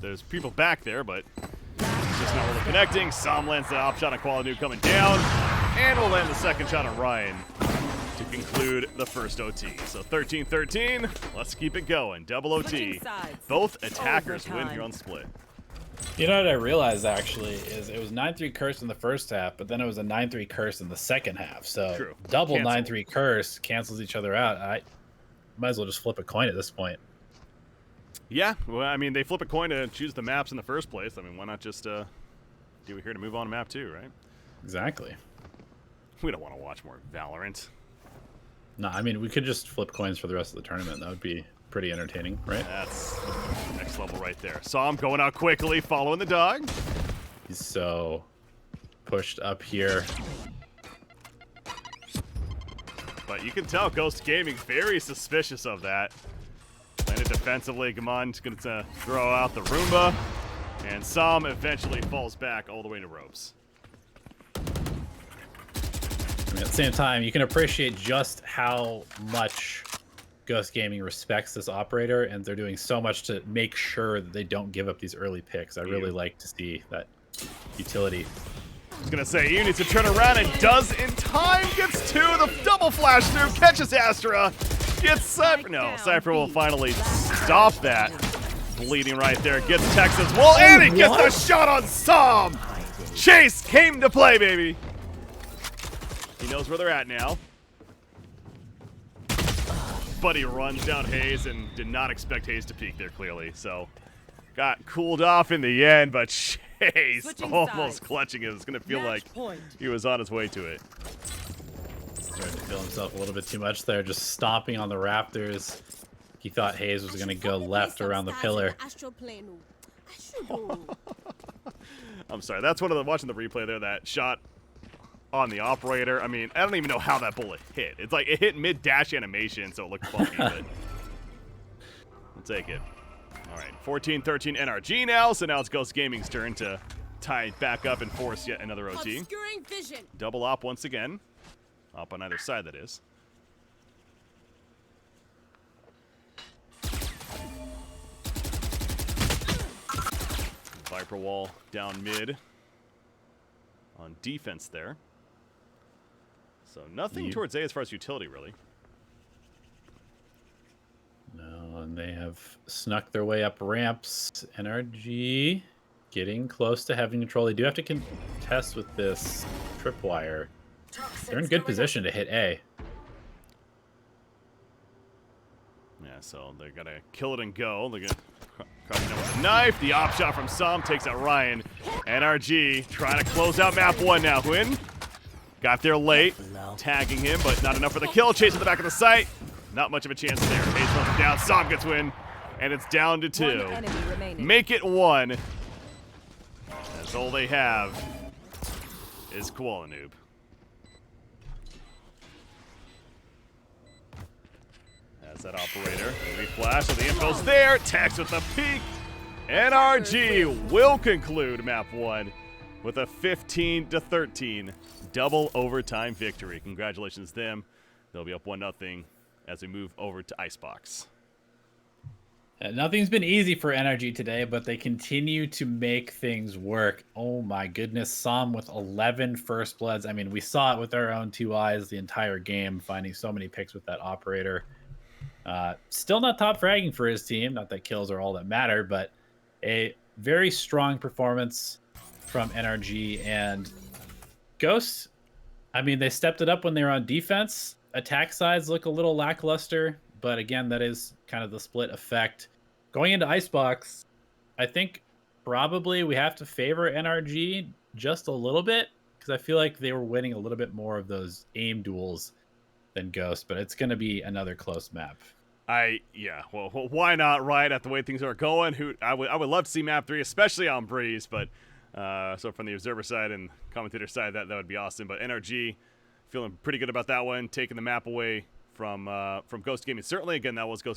There's people back there, but it's just not really connecting. Sam lands the op shot on Koala Noob coming down. And we'll land the second shot on Ryan to conclude the first OT. So 13-13. Let's keep it going. Double OT. Both attackers win here on Split. You know what I realized, actually, is it was 9-3 curse in the first half, but then it was a 9-3 curse in the second half. So True. Double 9-3 curse cancels each other out. I might as well just flip a coin at this point. Yeah, well, I mean, they flip a coin to choose the maps in the first place. I mean, why not just do it here to move on to map 2, right? Exactly. We don't want to watch more Valorant. No, I mean, we could just flip coins for the rest of the tournament. That would be pretty entertaining, right? That's next level right there. Saw him going out quickly, following the dog. He's so pushed up here. But you can tell Ghost Gaming's very suspicious of that. Landed defensively. Gamon's going to throw out the Roomba. And Sam eventually falls back all the way to ropes. I mean, at the same time, you can appreciate just how much Ghost Gaming respects this operator, and they're doing so much to make sure that they don't give up these early picks. I really like to see that utility. I was going to say, you need to turn around, and does in time. Gets 2, the double flash through, catches Astra. Gets Cypher. No, Cypher will finally stop that. Bleeding right there. Gets Texas. Well, and he gets the shot on Sam. Chase came to play, baby. He knows where they're at now. buddy runs down Hayes and did not expect Hayes to peek there clearly. So got cooled off in the end, but Hayes Switching almost sides. clutching it. It's going to feel Match like point. he was on his way to it. Started to feel himself a little bit too much there, just stomping on the Raptors. He thought Hayes was going to go left around the pillar. I'm sorry. That's one of the, watching the replay there, that shot on the operator. I mean, I don't even know how that bullet hit. It's like it hit mid-dash animation, so it looked funky, but we'll take it. All right, 14-13 NRG now, so now it's Ghost Gaming's turn to tie it back up and force yet another OT. Obscuring vision. Double op once again. Op on either side, that is. Viper wall down mid on defense there. So nothing towards A as far as utility, really. No, and they have snuck their way up ramps. NRG getting close to having control. They do have to contest with this tripwire. They're in good position to hit A. Yeah, so they're gonna kill it and go. They're gonna crush it with a knife. The op shot from Som takes out Ryan. NRG trying to close out map 1 now. Huynh got there late, tagging him, but not enough for the kill. Chase at the back of the site. Not much of a chance there. Hayes runs him down. Som gets win, and it's down to 2. One enemy remaining. Make it 1. That's all they have is Koala Noob. That's that operator. We flash, so the info's there. Tex with the peek. NRG will conclude map 1 with a 15-13 double overtime victory. Congratulations to them. They'll be up 1-0 as we move over to Icebox. Nothing's been easy for NRG today, but they continue to make things work. Oh my goodness, Som with 11 first bloods. I mean, we saw it with our own 2 eyes the entire game, finding so many picks with that operator. Still not top fragging for his team. Not that kills are all that matter, but a very strong performance from NRG. And Ghost, I mean, they stepped it up when they were on defense. Attack sides look a little lackluster, but again, that is kind of the split effect. Going into Icebox, I think probably we have to favor NRG just a little bit, because I feel like they were winning a little bit more of those aim duels than Ghost, but it's going to be another close map. Yeah, well, why not, right? At the way things are going, I would love to see map 3, especially on Breeze, but so from the observer side and commentator side, that would be awesome. But NRG feeling pretty good about that one, taking the map away from Ghost Gaming. Certainly, again, that was Ghost